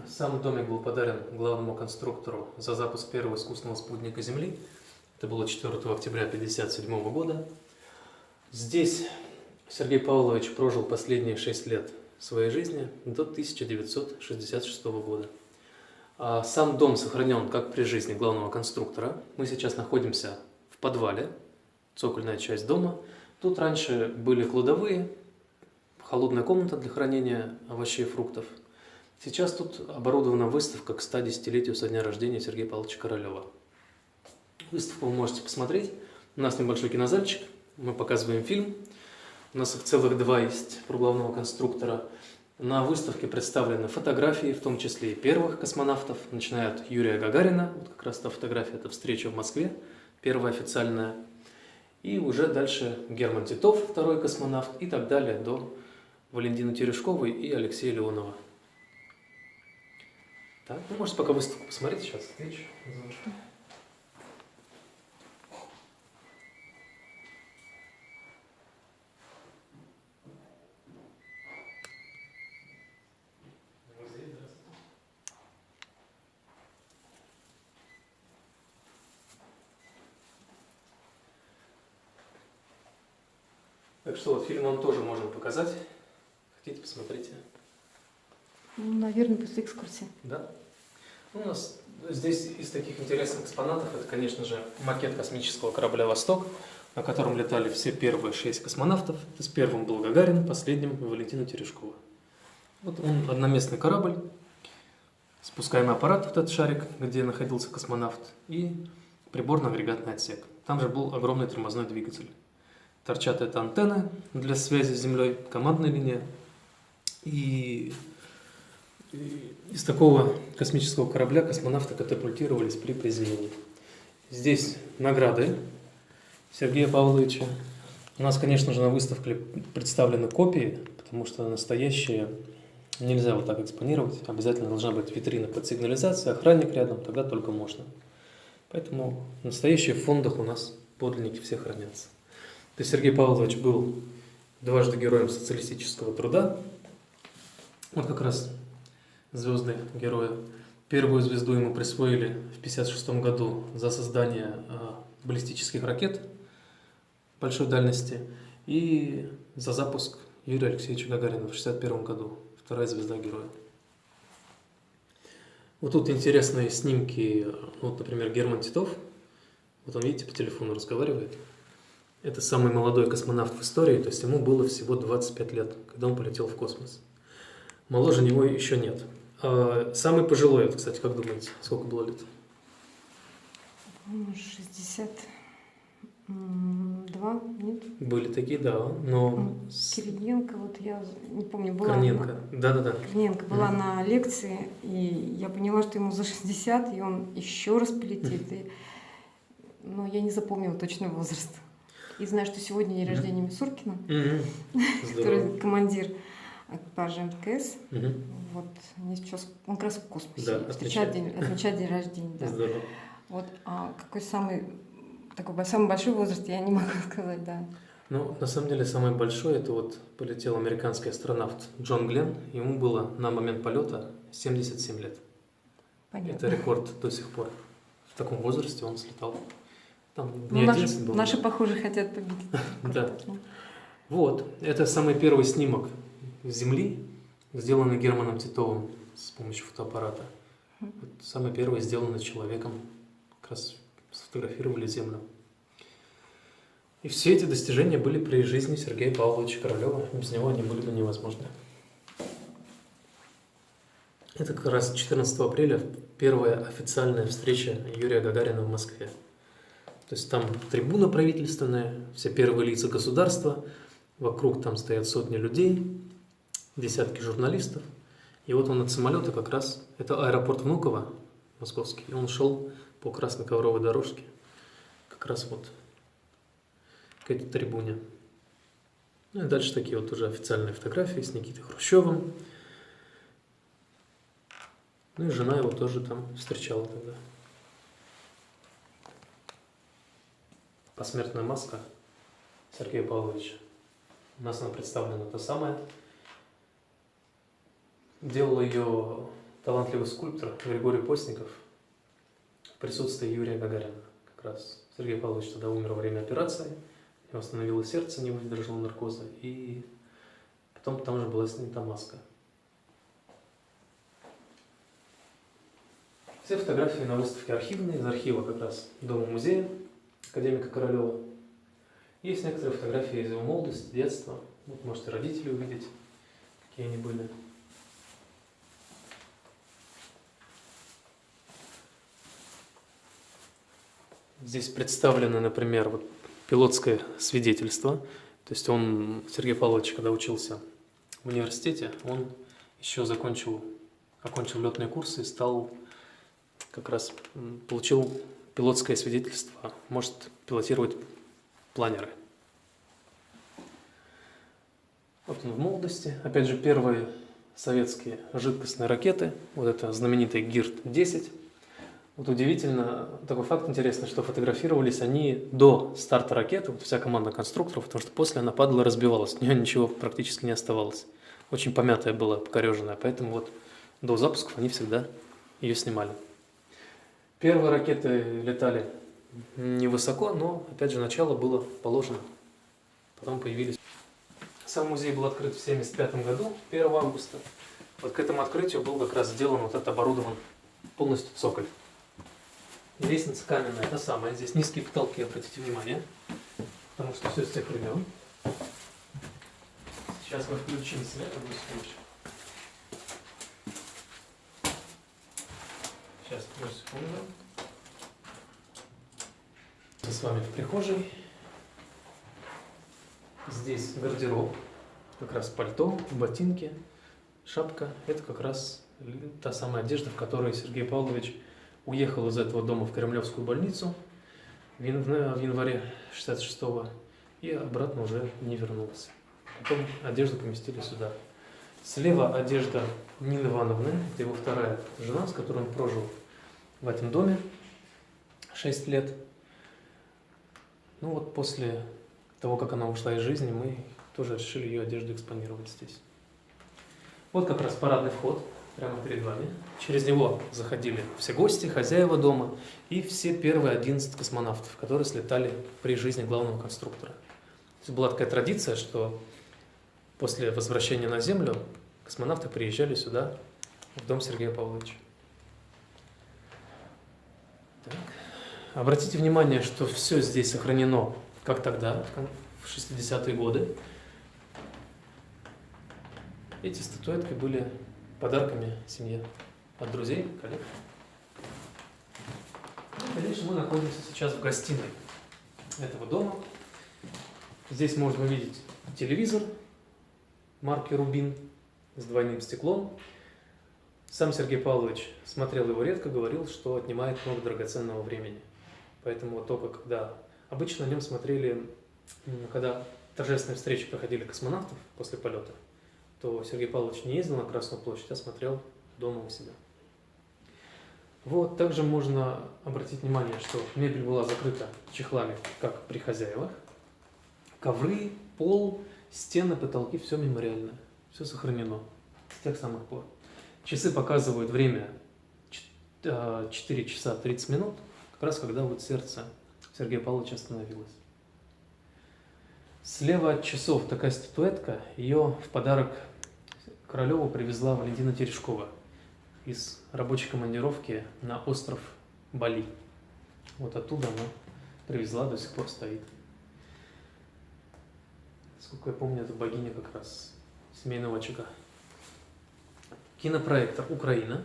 Сам домик был подарен главному конструктору за запуск первого искусственного спутника Земли. Это было 4 октября 1957 года. Здесь Сергей Павлович прожил последние 6 лет своей жизни до 1966 года. А сам дом сохранен как при жизни главного конструктора. Мы сейчас находимся в подвале, цокольная часть дома. Тут раньше были кладовые, холодная комната для хранения овощей и фруктов. Сейчас тут оборудована выставка к 110-летию со дня рождения Сергея Павловича Королева. Выставку вы можете посмотреть. У нас небольшой кинозальчик, мы показываем фильм. У нас их целых 2 есть про главного конструктора. На выставке представлены фотографии, в том числе и первых космонавтов, начиная от Юрия Гагарина, вот как раз та фотография, это встреча в Москве, первая официальная, и уже дальше Герман Титов, второй космонавт, и так далее до Валентины Терешковой и Алексея Леонова. Так, вы можете пока выставку посмотреть сейчас. Так что вот фильм вам тоже можем показать. Хотите, посмотрите. Ну, наверное, после экскурсии. Да. Ну, у нас здесь из таких интересных экспонатов, это, конечно же, макет космического корабля «Восток», на котором летали все первые 6 космонавтов. То есть первым был Гагарин, последним Валентина Терешкова. Вот он, одноместный корабль, спускаемый аппарат, вот этот шарик, где находился космонавт, и приборно-агрегатный отсек. Там же был огромный тормозной двигатель. Торчат это антенны для связи с Землей, командная линия. И из такого космического корабля космонавты катапультировались при приземлении. Здесь награды Сергея Павловича. У нас, конечно же, на выставке представлены копии, потому что настоящие нельзя вот так экспонировать. Обязательно должна быть витрина под сигнализацией, охранник рядом, тогда только можно. Поэтому настоящие в фондах у нас подлинники все хранятся. То есть Сергей Павлович был дважды героем социалистического труда. Вот как раз звезды героя. Первую звезду ему присвоили в 1956 году за создание баллистических ракет большой дальности и за запуск Юрия Алексеевича Гагарина в 1961 году. Вторая звезда героя. Вот тут интересные снимки. Вот, например, Герман Титов. Вот он, видите, по телефону разговаривает. Это самый молодой космонавт в истории, то есть ему было всего 25 лет, когда он полетел в космос. Моложе него еще нет. А самый пожилой, вот, кстати, как думаете, сколько было лет? 62, нет? Были такие, да, но... Кириенко, вот я не помню, была... Корниенко, да-да-да. Корниенко была на лекции, и я поняла, что ему за 60, и он еще раз полетит. Но я не запомнила точный возраст. И знаю, что сегодня день рождения Мисуркина, который командир экипажа МКС. Вот, они сейчас, он как раз в космосе, да, отмечает день рождения. Да. Здорово. Вот, а какой самый большой возраст, я не могу сказать, да. Ну, на самом деле, самый большой, это вот полетел американский астронавт Джон Гленн, ему было на момент полета 77 лет. Понятно. Это рекорд до сих пор. В таком возрасте он слетал. Там наши, похоже, хотят победить. Да. Вот, это самый первый снимок Земли, сделанный Германом Титовым с помощью фотоаппарата. Вот, самый первый сделанный человеком. Как раз сфотографировали Землю. И все эти достижения были при жизни Сергея Павловича Королева. Без него они были бы невозможны. Это как раз 14 апреля первая официальная встреча Юрия Гагарина в Москве. То есть там трибуна правительственная, все первые лица государства, вокруг там стоят сотни людей, десятки журналистов. И вот он от самолета как раз, это аэропорт Внуково, московский, и он шел по красной ковровой дорожке, как раз вот к этой трибуне. Ну и дальше такие вот уже официальные фотографии с Никитой Хрущевым. Ну и жена его тоже там встречала тогда. Посмертная маска Сергея Павловича. У нас она представлена та самая. Делал ее талантливый скульптор Григорий Постников в присутствии Юрия Гагарина. Как раз Сергей Павлович тогда умер во время операции, у него остановилось сердце, не выдержало наркоза, и потом там же была снята маска. Все фотографии на выставке архивные, из архива как раз Дома-музея академика Королева. Есть некоторые фотографии из его молодости, детства. Вот можете родители увидеть, какие они были. Здесь представлено, например, вот пилотское свидетельство. То есть Сергей Павлович, когда учился в университете, он еще окончил летные курсы и получил пилотское свидетельство, может пилотировать планеры. Вот он в молодости. Опять же, первые советские жидкостные ракеты, вот это знаменитый ГИРД-10. Вот удивительно, такой факт интересный, что фотографировались они до старта ракеты, вот вся команда конструкторов, потому что после она падала и разбивалась, у нее ничего практически не оставалось. Очень помятая была, покореженная, поэтому вот до запусков они всегда ее снимали. Первые ракеты летали невысоко, но, опять же, начало было положено. Потом появились. Сам музей был открыт в 1975 году, 1 августа. Вот к этому открытию был как раз сделан оборудован полностью цоколь. Лестница каменная, та самая. Здесь низкие потолки, обратите внимание. Потому что все с тех времен. Сейчас мы включим свет, одну секундочку. Сейчас, одну секунду. Мы с вами в прихожей. Здесь гардероб. Как раз пальто, ботинки, шапка. Это как раз та самая одежда, в которой Сергей Павлович уехал из этого дома в Кремлевскую больницу в январе 1966-го и обратно уже не вернулся. Потом одежду поместили сюда. Слева одежда Нины Ивановны, это его вторая жена, с которой он прожил в этом доме 6 лет. Ну вот после того, как она ушла из жизни, мы тоже решили ее одежду экспонировать здесь. Вот как раз парадный вход. Прямо перед вами. Через него заходили все гости, хозяева дома и все первые 11 космонавтов, которые слетали при жизни главного конструктора. То есть была такая традиция, что после возвращения на Землю космонавты приезжали сюда, в дом Сергея Павловича. Так. Обратите внимание, что все здесь сохранено, как тогда, в 60-е годы. Эти статуэтки были подарками семье от друзей, коллег. И, конечно, мы находимся сейчас в гостиной этого дома. Здесь можно увидеть телевизор марки Рубин с двойным стеклом. Сам Сергей Павлович смотрел его редко, говорил, что отнимает много драгоценного времени. Поэтому вот только когда обычно на нем смотрели, когда торжественные встречи проходили космонавтов после полета, то Сергей Павлович не ездил на Красную площадь, а смотрел дома у себя. Вот, также можно обратить внимание, что мебель была закрыта чехлами, как при хозяевах. Ковры, пол, стены, потолки, все мемориальное, все сохранено с тех самых пор. Часы показывают время 4 часа 30 минут, как раз когда вот сердце Сергея Павловича остановилось. Слева от часов такая статуэтка, ее в подарок Королеву привезла Валентина Терешкова из рабочей командировки на остров Бали. Вот оттуда она привезла, до сих пор стоит. Сколько я помню, это богиня как раз семейного очага. Кинопроектор «Украина».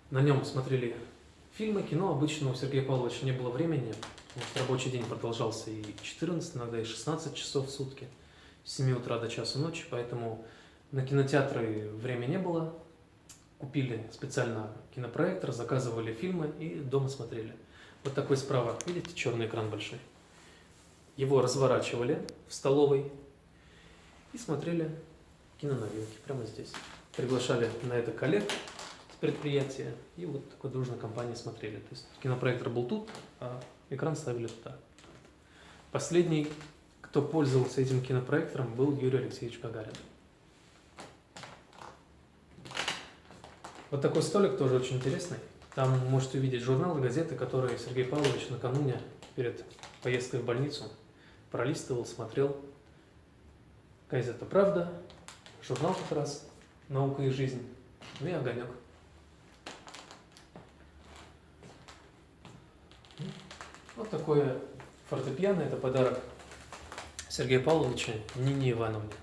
На нем смотрели фильмы, кино. Обычно у Сергея Павловича не было времени, потому что рабочий день продолжался и 14, иногда и 16 часов в сутки, с 7 утра до часу ночи, поэтому на кинотеатры времени не было. Купили специально кинопроектор, заказывали фильмы и дома смотрели. Вот такой справа, видите, черный экран большой? Его разворачивали в столовой и смотрели киноновинки прямо здесь. Приглашали на это коллег с предприятия и вот такой дружной компанией смотрели. То есть кинопроектор был тут, а экран ставили туда. Последний, кто пользовался этим кинопроектором, был Юрий Алексеевич Гагарин. Вот такой столик тоже очень интересный. Там можете увидеть журналы, газеты, которые Сергей Павлович накануне перед поездкой в больницу пролистывал, смотрел. Газета «Правда», журнал как раз «Наука и жизнь», ну и «Огонек». Вот такое фортепиано, это подарок Сергея Павловича Нине Ивановне.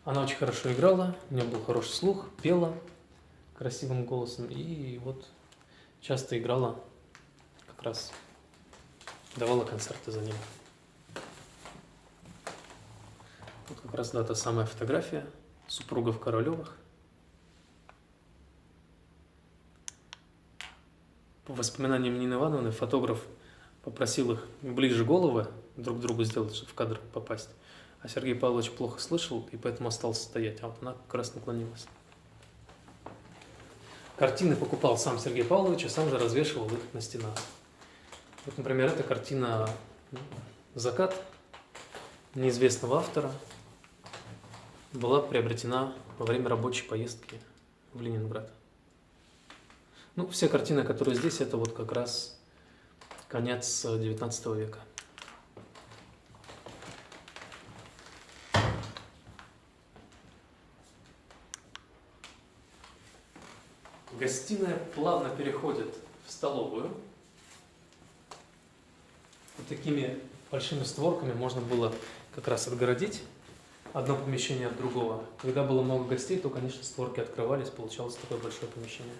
Она очень хорошо играла, у нее был хороший слух, пела красивым голосом и вот часто играла, как раз давала концерты за ним. Вот как раз та самая фотография супругов Королевых. По воспоминаниям Нины Ивановны, фотограф попросил их ближе головы друг к другу сделать, чтобы в кадр попасть. А Сергей Павлович плохо слышал, и поэтому остался стоять, а вот она как раз наклонилась. Картины покупал сам Сергей Павлович, и сам же развешивал их на стенах. Вот, например, эта картина «Закат» неизвестного автора была приобретена во время рабочей поездки в Ленинград. Ну, все картины, которые здесь, это вот как раз конец XIX века. Гостиная плавно переходит в столовую. Вот такими большими створками можно было как раз отгородить одно помещение от другого. Когда было много гостей, то, конечно, створки открывались, получалось такое большое помещение.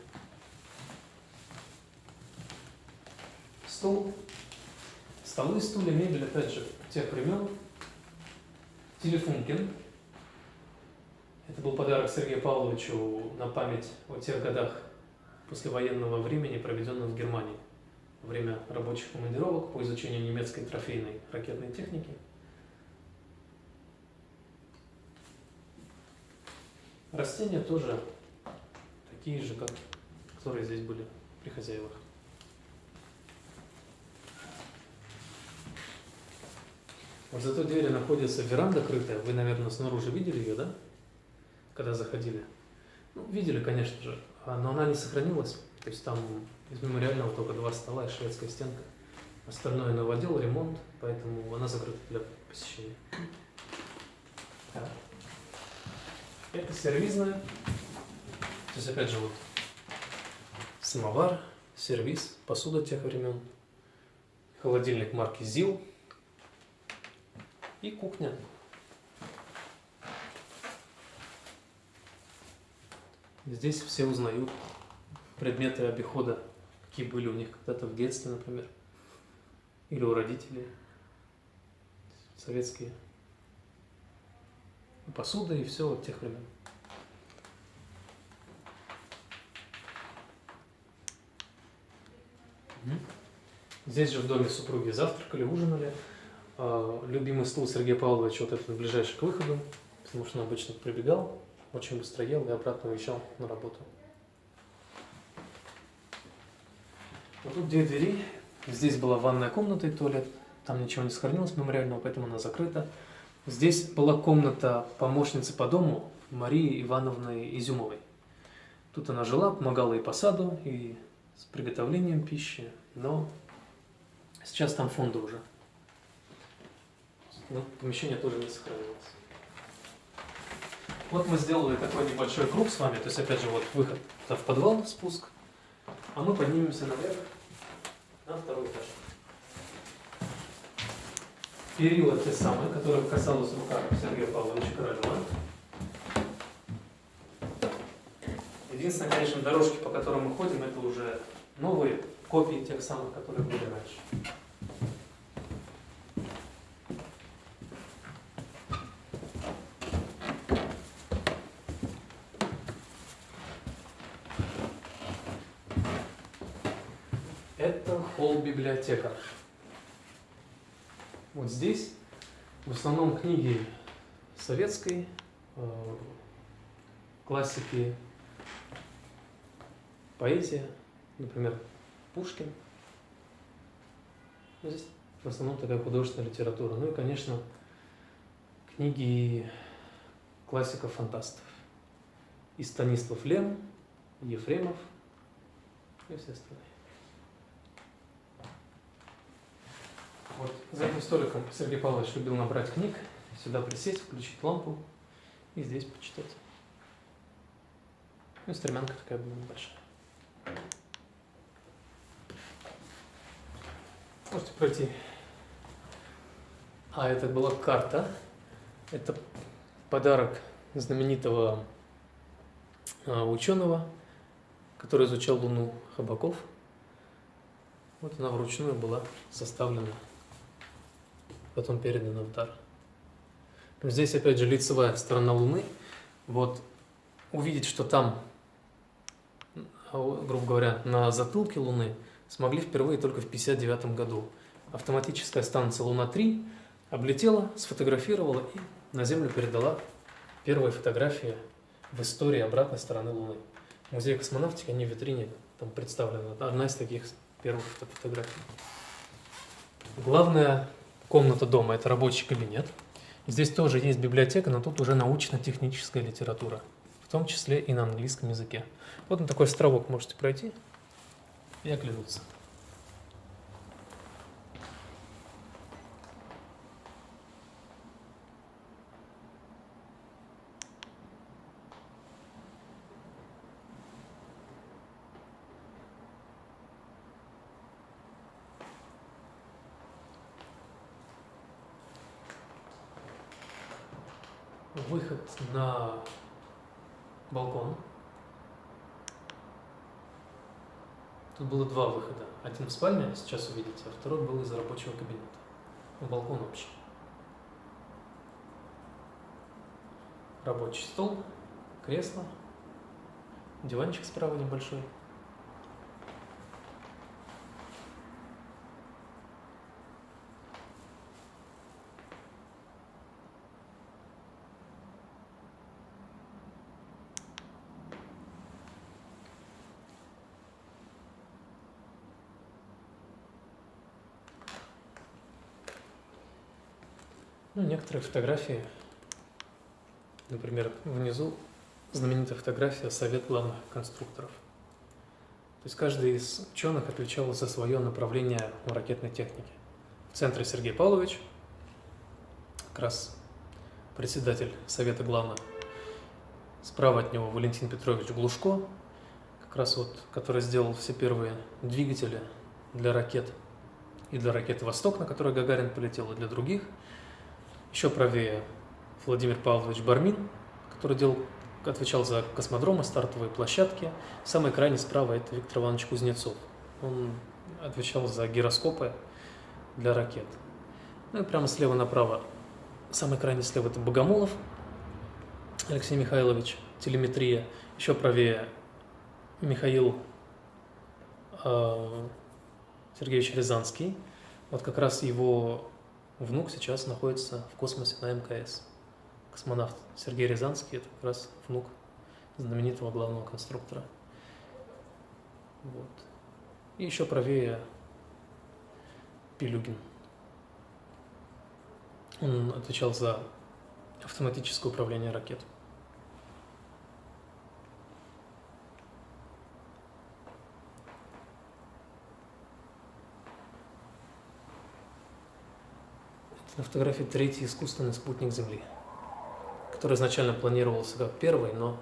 Стол, столы, стулья, мебель, опять же, тех времен. Телефункин. Это был подарок Сергею Павловичу на память о тех годах послевоенного времени, проведенных в Германии, во время рабочих командировок по изучению немецкой трофейной ракетной техники. Растения тоже такие же, как которые здесь были при хозяевах. Вот за той дверью находится веранда крытая. Вы, наверное, снаружи видели ее, да? Когда заходили. Ну, видели, конечно же, но она не сохранилась. То есть там из мемориального только 2 стола и шведская стенка. Остальное новодел, ремонт, поэтому она закрыта для посещения. Так. Это сервизная. То есть, опять же, вот самовар, сервиз, посуда тех времен, холодильник марки ЗИЛ и кухня. Здесь все узнают предметы обихода, какие были у них когда-то в детстве, например, или у родителей, советские. Посуда и все от тех времен. Здесь же в доме супруги завтракали, ужинали. Любимый стул Сергея Павловича, вот этот ближайший к выходу, потому что он обычно прибегал, очень быстро ел и обратно уезжал на работу. Вот тут 2 двери. Здесь была ванная комната и туалет. Там ничего не сохранилось мемориального, поэтому она закрыта. Здесь была комната помощницы по дому Марии Ивановны Изюмовой. Тут она жила, помогала и по саду, и с приготовлением пищи, но сейчас там фонды уже. Но помещение тоже не сохранилось. Вот мы сделали такой небольшой круг с вами, то есть опять же вот выход в подвал, спуск, а мы поднимемся наверх на 2-й этаж. Перила те самые, которые касалось рука Сергея Павловича Королева. Единственное, конечно, дорожки, по которым мы ходим, это уже новые копии тех самых, которые были раньше. Это холл-библиотека. Вот здесь в основном книги советской, классики, поэзия, например, Пушкин. Здесь в основном такая художественная литература. Ну и, конечно, книги классиков-фантастов. И Станислав Лем, Ефремов и все остальные. Вот за этим столиком Сергей Павлович любил набрать книг, сюда присесть, включить лампу и здесь почитать. Ну, стремянка такая была небольшая. Можете пройти. А это была карта. Это подарок знаменитого ученого, который изучал Луну, Хабаков. Вот она вручную была составлена, потом передана в дар. Здесь опять же лицевая сторона Луны. Вот увидеть, что там, грубо говоря, на затылке Луны смогли впервые только в 1959 году. Автоматическая станция Луна-3 облетела, сфотографировала и на Землю передала первые фотографии в истории обратной стороны Луны. Музей космонавтики, они в витрине там представлены. Одна из таких первых фотографий. Главная комната дома – это рабочий кабинет. Здесь тоже есть библиотека, но тут уже научно-техническая литература, в том числе и на английском языке. Вот на такой островок можете пройти и оглянуться. Выход на балкон. Тут было два выхода. Один в спальне, сейчас увидите, а второй был из рабочего кабинета. Балкон общий. Рабочий стол, кресло, диванчик справа небольшой. Ну, некоторые фотографии, например, внизу знаменитая фотография «Совет главных конструкторов». То есть каждый из ученых отвечал за свое направление в ракетной технике. В центре Сергей Павлович, как раз председатель Совета главных. Справа от него Валентин Петрович Глушко, как раз вот, который сделал все первые двигатели для ракет. И для ракеты «Восток», на которой Гагарин полетел, и для других. Еще правее Владимир Павлович Бармин, который отвечал за космодромы, стартовые площадки. Самый крайний справа это Виктор Иванович Кузнецов. Он отвечал за гироскопы для ракет. Ну и прямо слева направо, самый крайний слева это Богомолов Алексей Михайлович, телеметрия. Еще правее Михаил Сергеевич Рязанский. Вот как раз его внук сейчас находится в космосе на МКС. Космонавт Сергей Рязанский – это как раз внук знаменитого главного конструктора. Вот. И еще правее Пилюгин. Он отвечал за автоматическое управление ракет. На фотографии третий искусственный спутник Земли, который изначально планировался как первый, но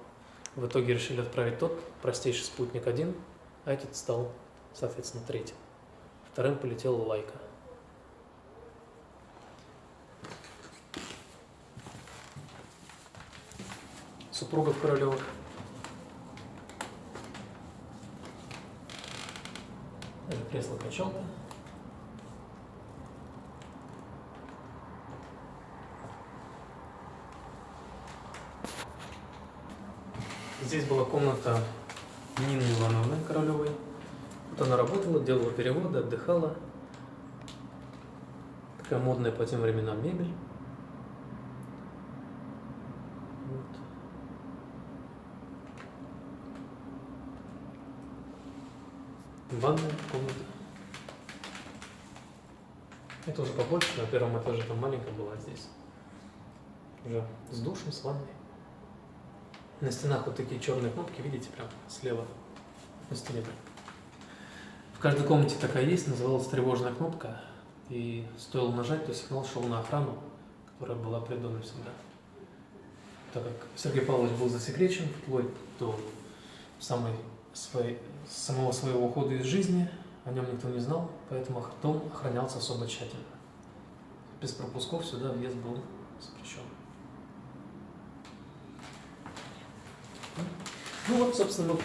в итоге решили отправить тот простейший спутник 1, а этот стал, соответственно, третьим. Вторым полетела Лайка. Супругов Королевых. Это кресло-качалка. Здесь была комната Нины Ивановны Королевой. Тут она работала, делала переводы, отдыхала. Такая модная по тем временам мебель. Вот. Ванная комната. Это уже побольше, на первом этаже там маленькая была, здесь уже с душем, с ванной. На стенах вот такие черные кнопки, видите, прям слева на стене. В каждой комнате такая есть, называлась тревожная кнопка. И стоило нажать, то сигнал шел на охрану, которая была при доме всегда. Так как Сергей Павлович был засекречен вплоть до самого своего ухода из жизни, о нем никто не знал, поэтому дом охранялся особо тщательно. Без пропусков сюда въезд был запрещен. Ну вот, собственно, мы